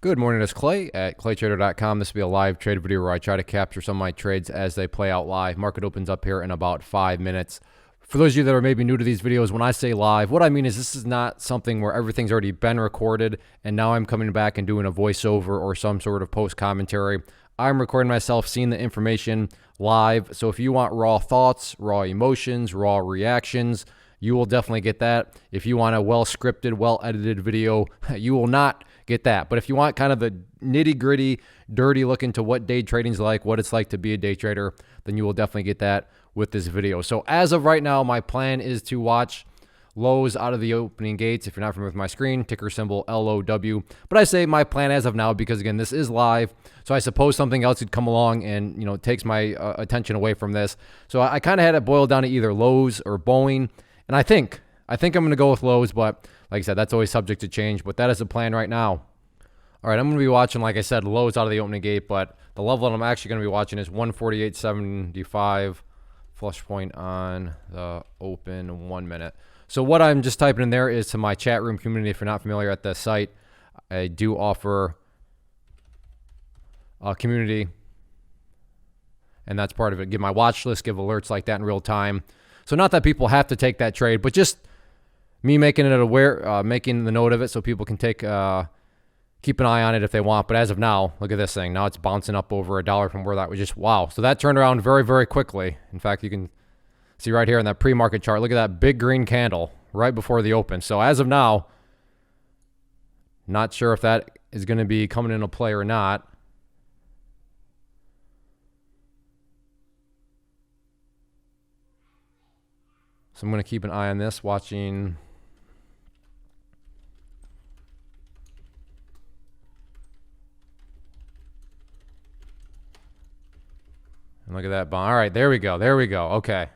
Good morning, it's Clay at claytrader.com. This will be a live trade video where I try to capture some of my trades as they play out live. Market opens up here in about 5 minutes. For those of you that are maybe new to these videos, when I say live, what I mean is this is not something where everything's already been recorded and now I'm coming back and doing a voiceover or some sort of post commentary. I'm recording myself, seeing the information live. So if you want raw thoughts, raw emotions, raw reactions, you will definitely get that. If you want a well-scripted, well-edited video, you will not get that. But if you want kind of the nitty-gritty, dirty look into what day trading's like, what it's like to be a day trader, then you will definitely get that with this video. So as of right now, my plan is to watch lows out of the opening gates. If you're not familiar with my screen, ticker symbol LOW. But I say my plan as of now because, again, this is live. So I suppose something else could come along and, you know, takes my attention away from this. So I kind of had it boiled down to either lows or Boeing. And I think I'm going to go with lows, but like I said, that's always subject to change. But that is the plan right now. All right, I'm going to be watching, like I said, lows out of the opening gate, but the level that I'm actually going to be watching is 148.75, flush point on the open 1 minute. So what I'm just typing in there is to my chat room community. If you're not familiar at the site, I do offer a community, and that's part of it. Give my watch list, give alerts like that in real time. So not that people have to take that trade, but just me making it aware, making the note of it so people can take keep an eye on it if they want. But as of now, look at this thing. Now it's bouncing up over $1 from where that was just, wow. So that turned around very, very quickly. In fact, you can see right here in that pre-market chart, look at that big green candle right before the open. So as of now, not sure if that is going to be coming into play or not. So I'm going to keep an eye on this, watching. And look at that bond. All right, there we go. There we go. Okay.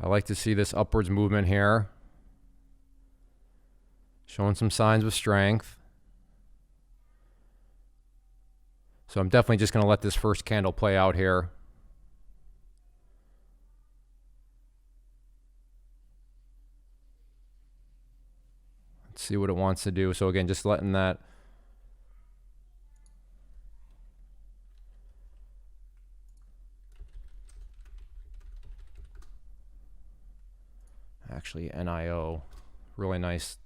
I like to see this upwards movement here. Showing some signs of strength. So I'm definitely just going to let this first candle play out here. Let's see what it wants to do. So again, just letting that. Actually, NIO. Really nice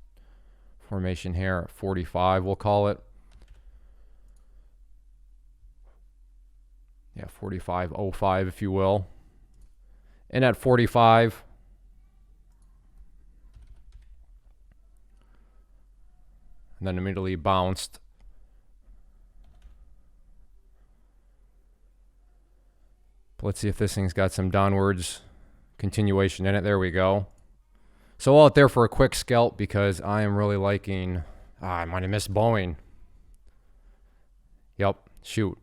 formation here at 45, we'll call it. Yeah, 45.05, if you will. And at 45, and then immediately bounced. But let's see if this thing's got some downwards continuation in it. There we go. So out there for a quick scalp because I am really liking. I might have missed Boeing. Yep, shoot.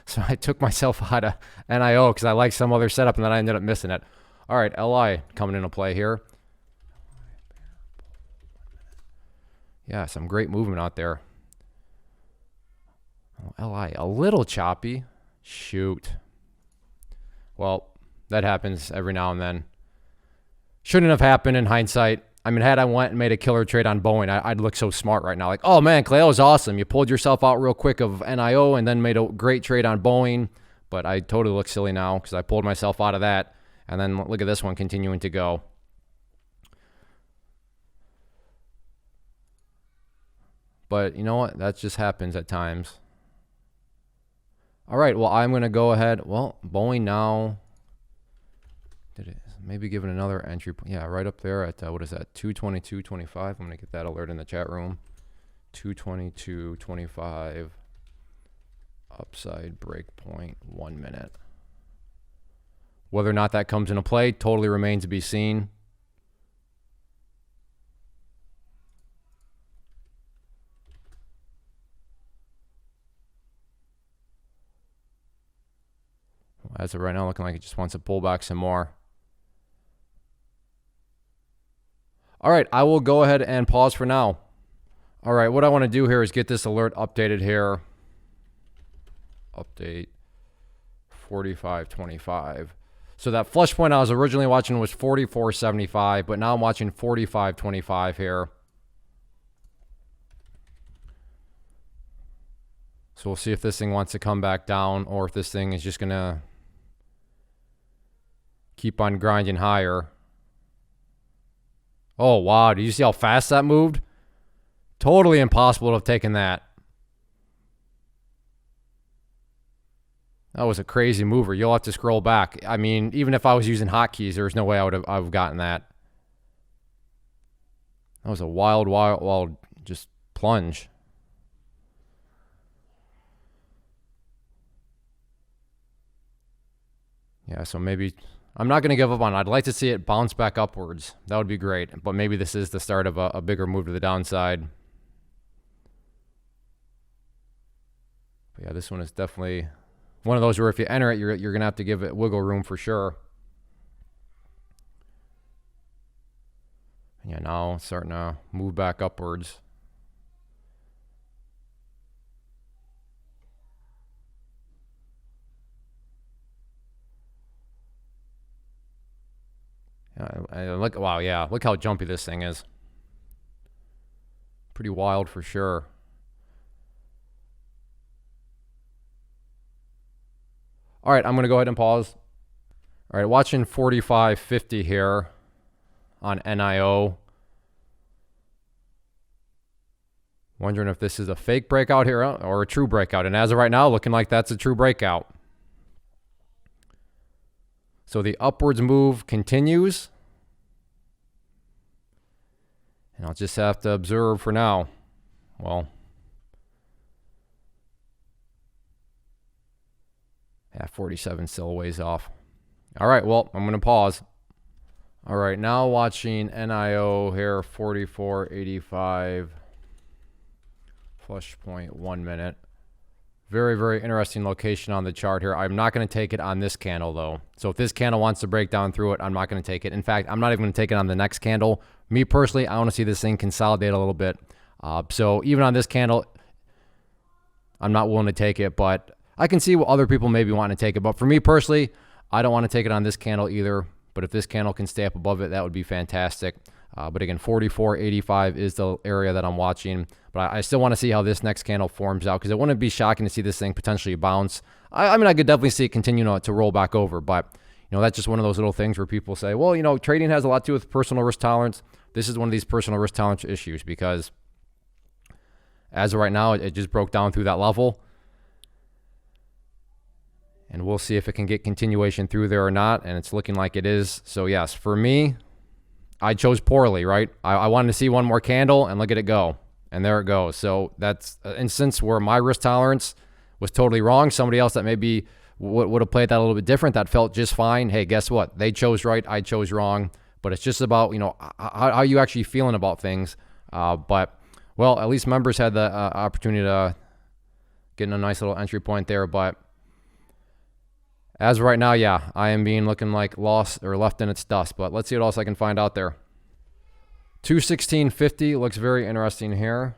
So I took myself out of NIO because I like some other setup and then I ended up missing it. All right, LI coming into play here. Yeah, some great movement out there. Oh, LI, a little choppy. Shoot. Well, that happens every now and then. Shouldn't have happened in hindsight. I mean, had I went and made a killer trade on Boeing, I'd look so smart right now. Like, oh man, Clay, that was awesome. You pulled yourself out real quick of NIO and then made a great trade on Boeing. But I totally look silly now because I pulled myself out of that. And then look at this one continuing to go. But you know what? That just happens at times. All right, well, I'm going to go ahead. Well, Boeing now. Did it? Maybe give it another entry. Yeah, right up there at, what is that, 222.25. I'm going to get that alert in the chat room. 222.25. Upside break point, 1 minute. Whether or not that comes into play totally remains to be seen. As of right now, looking like it just wants to pull back some more. All right, I will go ahead and pause for now. All right, what I want to do here is get this alert updated here. Update 45.25. So that flush point I was originally watching was 44.75, but now I'm watching 45.25 here. So we'll see if this thing wants to come back down or if this thing is just going to keep on grinding higher. Oh, wow. Did you see how fast that moved? Totally impossible to have taken that. That was a crazy mover. You'll have to scroll back. I mean, even if I was using hotkeys, there's no way I would have gotten that. That was a wild just plunge. Yeah, so maybe I'm not going to give up on it. I'd like to see it bounce back upwards. That would be great. But maybe this is the start of a bigger move to the downside. But yeah, this one is definitely one of those where if you enter it, you're going to have to give it wiggle room for sure. Yeah, now it's starting to move back upwards. Look, wow, yeah, look how jumpy this thing is. Pretty wild for sure. All right, I'm going to go ahead and pause. All right, watching 45.50 here on NIO. Wondering if this is a fake breakout here or a true breakout. And as of right now, looking like that's a true breakout. So the upwards move continues. And I'll just have to observe for now. Well, yeah, 47 still a ways off. All right, well, I'm going to pause. All right, now watching NIO here, 44.85. Flush point, 1 minute. Very, very interesting location on the chart here. I'm not going to take it on this candle, though. So if this candle wants to break down through it, I'm not going to take it. In fact, I'm not even going to take it on the next candle. Me personally, I want to see this thing consolidate a little bit. So even on this candle, I'm not willing to take it, but I can see what other people maybe want to take it. But for me personally, I don't want to take it on this candle either. But if this candle can stay up above it, that would be fantastic. But again, 44.85 is the area that I'm watching. But I still want to see how this next candle forms out, because it wouldn't be shocking to see this thing potentially bounce. I mean, I could definitely see it continue to roll back over. But, that's just one of those little things where people say, well, trading has a lot to do with personal risk tolerance. This is one of these personal risk tolerance issues, because as of right now, it just broke down through that level. And we'll see if it can get continuation through there or not. And it's looking like it is. So, yes, for me, I chose poorly, right? I wanted to see one more candle and look at it go. And there it goes. So that's an instance where my risk tolerance was totally wrong. Somebody else that maybe would have played that a little bit different, that felt just fine. Hey, guess what? They chose right. I chose wrong. But it's just about, how you actually feeling about things. But, well, at least members had the opportunity to get in a nice little entry point there. But as of right now, yeah, I am looking like lost or left in its dust. But let's see what else I can find out there. 216.50 looks very interesting here.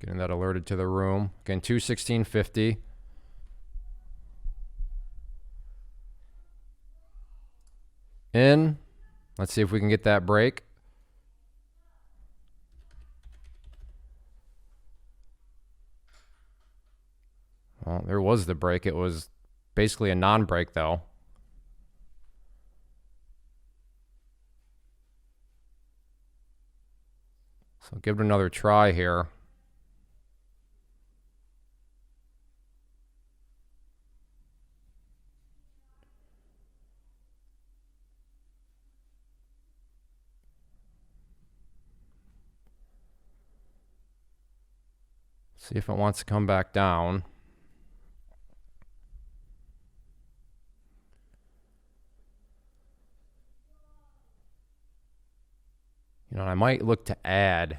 Getting that alerted to the room. Again, 216.50. In. Let's see if we can get that break. Well, there was the break. It was basically a non-break, though. So give it another try here. See if it wants to come back down. I might look to add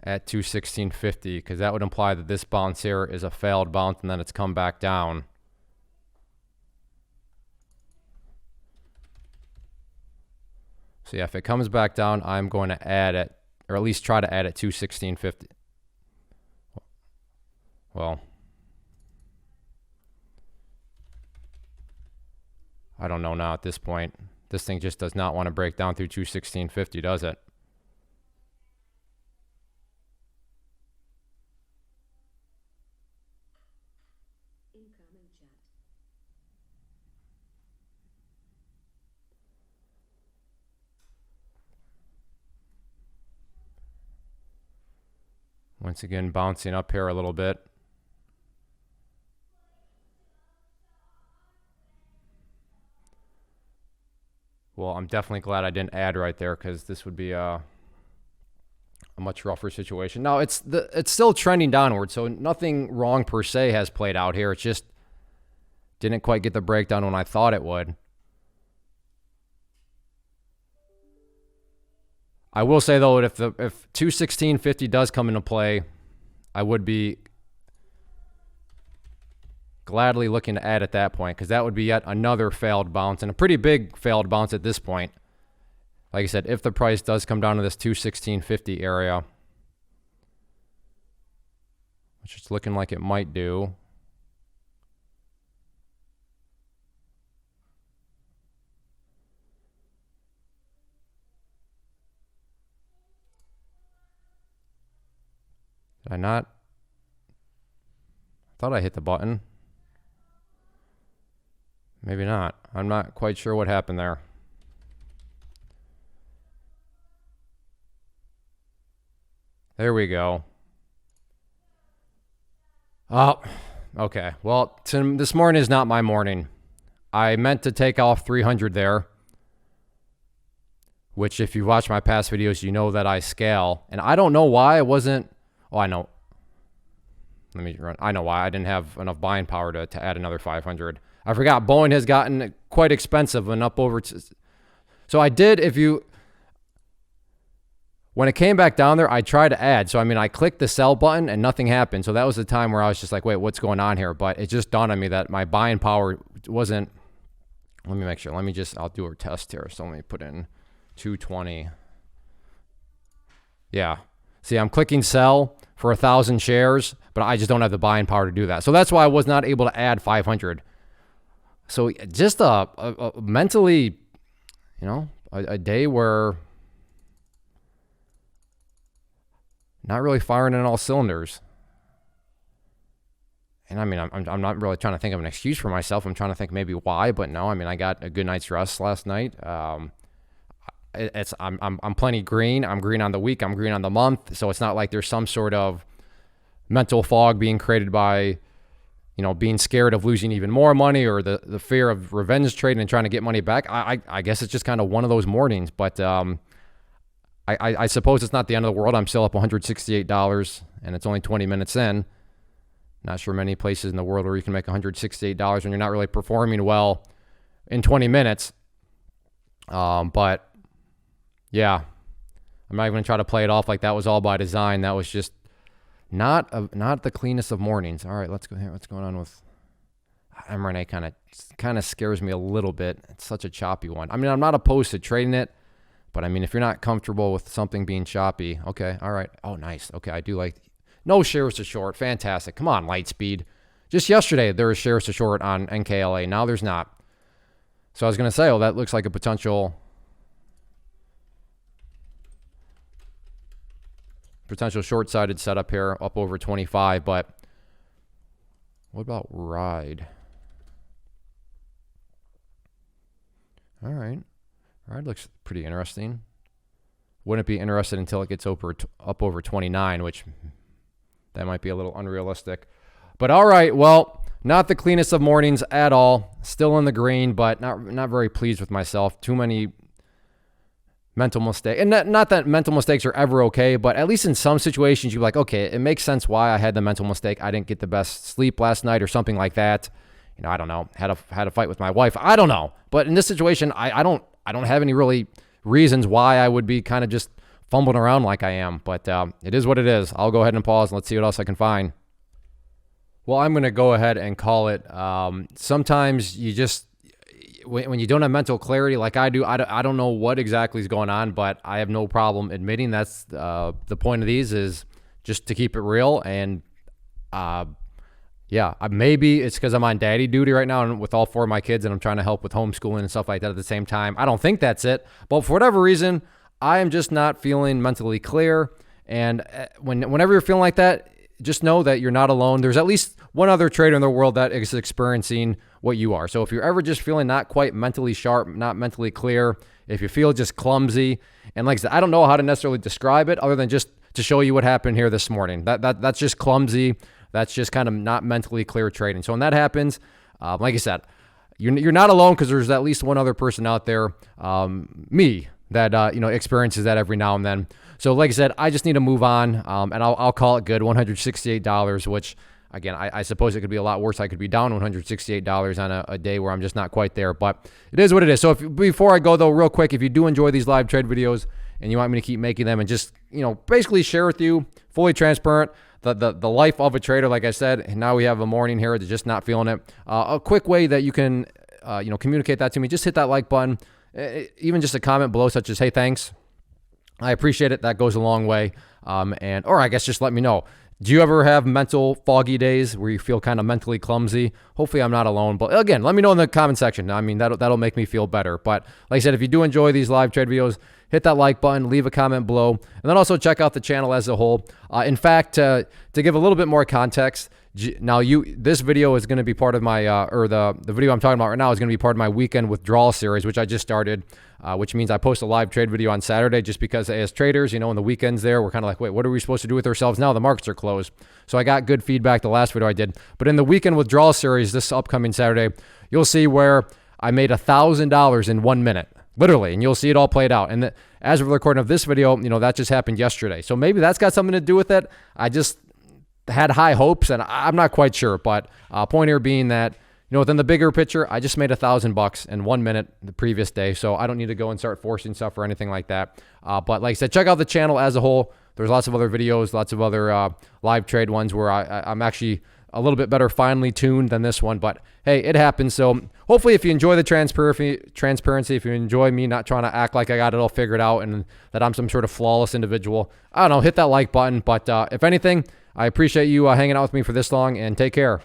at 216.50, because that would imply that this bounce here is a failed bounce and then it's come back down. So yeah, if it comes back down, I'm going to add it, or at least try to add at 216.50. Well, I don't know now at this point. This thing just does not want to break down through 216.50, does it? Once again, bouncing up here a little bit. Well, I'm definitely glad I didn't add right there, because this would be a much rougher situation. Now, it's still trending downward, so nothing wrong per se has played out here. It just didn't quite get the breakdown when I thought it would. I will say, though, if 216.50 does come into play, I would be gladly looking to add at that point, because that would be yet another failed bounce, and a pretty big failed bounce at this point. Like I said, if the price does come down to this 216.50 area, which it's looking like it might do. Did I not? I thought I hit the button. Maybe not. I'm not quite sure what happened there. There we go. Oh, okay. Well, this morning is not my morning. I meant to take off 300 there, which if you watch my past videos, you know that I scale. And I don't know why I wasn't... Oh, I know. Let me run. I know why. I didn't have enough buying power to add another 500. I forgot Boeing has gotten quite expensive and up over... So I did, when it came back down there, I tried to add. So, I mean, I clicked the sell button and nothing happened. So that was the time where I was just like, wait, what's going on here? But it just dawned on me that my buying power wasn't... Let me make sure. I'll do a test here. So let me put in 220. Yeah. See, I'm clicking sell for 1,000 shares, but I just don't have the buying power to do that. So that's why I was not able to add 500. So just a mentally, a day where not really firing in all cylinders. And I mean, I'm not really trying to think of an excuse for myself. I'm trying to think maybe why, but no. I mean, I got a good night's rest last night. I'm plenty green. I'm green on the week. I'm green on the month. So it's not like there's some sort of mental fog being created by, being scared of losing even more money, or the fear of revenge trading and trying to get money back. I guess it's just kind of one of those mornings. But I suppose it's not the end of the world. I'm still up $168, and it's only 20 minutes in. Not sure many places in the world where you can make $168 when you're not really performing well in 20 minutes. But yeah, I'm not even going to try to play it off like that was all by design. That was just not the cleanest of mornings. All right, let's go here. What's going on with mRNA? Kind of scares me a little bit. It's such a choppy one. I mean, I'm not opposed to trading it, but I mean, if you're not comfortable with something being choppy, okay, all right. Oh, nice. Okay, I do like no shares to short. Fantastic. Come on, Lightspeed. Just yesterday there was shares to short on NKLA. Now there's not. So I was going to say, oh, that looks like a potential short-sided setup here, up over 25. But what about Ride? All right. Ride looks pretty interesting. Wouldn't be interested until it gets up over 29, which that might be a little unrealistic. But all right, well, not the cleanest of mornings at all. Still in the green, but not very pleased with myself. Too many mental mistakes. And not that mental mistakes are ever okay, but at least in some situations you're like, okay, it makes sense why I had the mental mistake. I didn't get the best sleep last night or something like that. I don't know. Had a fight with my wife. I don't know. But in this situation, I don't have any really reasons why I would be kind of just fumbling around like I am. But it is what it is. I'll go ahead and pause and let's see what else I can find. Well, I'm going to go ahead and call it. Sometimes you just, when you don't have mental clarity like I do, I don't know what exactly is going on, but I have no problem admitting that's the point of these is just to keep it real and Yeah, maybe it's because I'm on daddy duty right now and with all 4 of my kids and I'm trying to help with homeschooling and stuff like that at the same time. I don't think that's it. But for whatever reason, I am just not feeling mentally clear. And whenever you're feeling like that, just know that you're not alone. There's at least one other trader in the world that is experiencing what you are. So if you're ever just feeling not quite mentally sharp, not mentally clear, if you feel just clumsy, and like I said, I don't know how to necessarily describe it other than just to show you what happened here this morning. That's just clumsy. That's just kind of not mentally clear trading. So when that happens, like I said, you're not alone because there's at least one other person out there, me, that experiences that every now and then. So like I said, I just need to move on, and I'll call it good. $168, which again, I suppose it could be a lot worse. I could be down $168 on a day where I'm just not quite there, but it is what it is. So before I go though, real quick, if you do enjoy these live trade videos and you want me to keep making them and just basically share with you, fully transparent, the life of a trader, like I said, and now we have a morning here that's just not feeling it. A quick way that you can, communicate that to me, just hit that like button, even just a comment below such as, hey, thanks. I appreciate it. That goes a long way. Or I guess just let me know. Do you ever have mental foggy days where you feel kind of mentally clumsy? Hopefully I'm not alone. But again, let me know in the comment section. I mean, that'll make me feel better. But like I said, if you do enjoy these live trade videos, hit that like button, leave a comment below, and then also check out the channel as a whole. In fact, to give a little bit more context, now this video is going to be part of my, the video I'm talking about right now is going to be part of my weekend withdrawal series, which I just started, which means I post a live trade video on Saturday just because as traders, in the weekends there, we're kind of like, wait, what are we supposed to do with ourselves now? The markets are closed. So I got good feedback the last video I did. But in the weekend withdrawal series this upcoming Saturday, you'll see where I made $1,000 in 1 minute. Literally, and you'll see it all played out. And as of the recording of this video, that just happened yesterday. So maybe that's got something to do with it. I just had high hopes, and I'm not quite sure. But point here being that, within the bigger picture, I just made $1,000 in 1 minute the previous day. So I don't need to go and start forcing stuff or anything like that. But like I said, check out the channel as a whole. There's lots of other videos, lots of other live trade ones where I'm actually a little bit better finely tuned than this one, but hey, it happens. So hopefully if you enjoy the transparency, if you enjoy me not trying to act like I got it all figured out and that I'm some sort of flawless individual, I don't know, hit that like button. But if anything, I appreciate you hanging out with me for this long, and take care.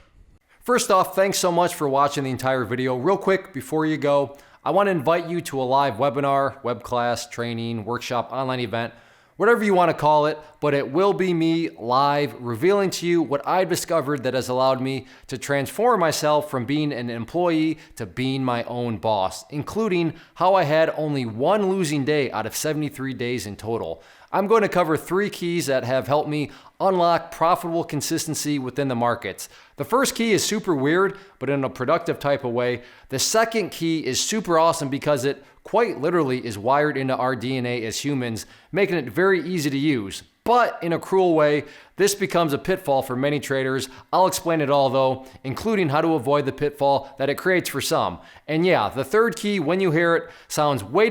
First off, thanks so much for watching the entire video. Real quick, before you go, I want to invite you to a live webinar, web class, training, workshop, online event, whatever you want to call it, but it will be me live revealing to you what I've discovered that has allowed me to transform myself from being an employee to being my own boss, including how I had only one losing day out of 73 days in total. I'm going to cover 3 keys that have helped me unlock profitable consistency within the markets. The first key is super weird, but in a productive type of way. The second key is super awesome because it quite literally is wired into our DNA as humans, making it very easy to use. But in a cruel way, this becomes a pitfall for many traders. I'll explain it all though, including how to avoid the pitfall that it creates for some. And yeah, the third key, when you hear it, sounds way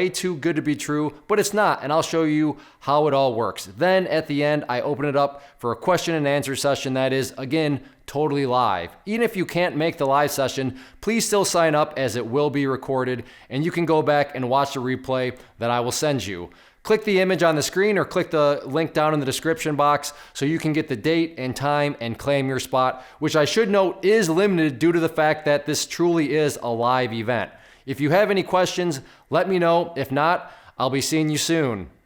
too good to be true, but it's not, and I'll show you how it all works. Then at the end, I open it up for a question and answer session that is, again, totally live. Even if you can't make the live session, please still sign up as it will be recorded, and you can go back and watch the replay that I will send you. Click the image on the screen or click the link down in the description box so you can get the date and time and claim your spot, which I should note is limited due to the fact that this truly is a live event. If you have any questions, let me know. If not, I'll be seeing you soon.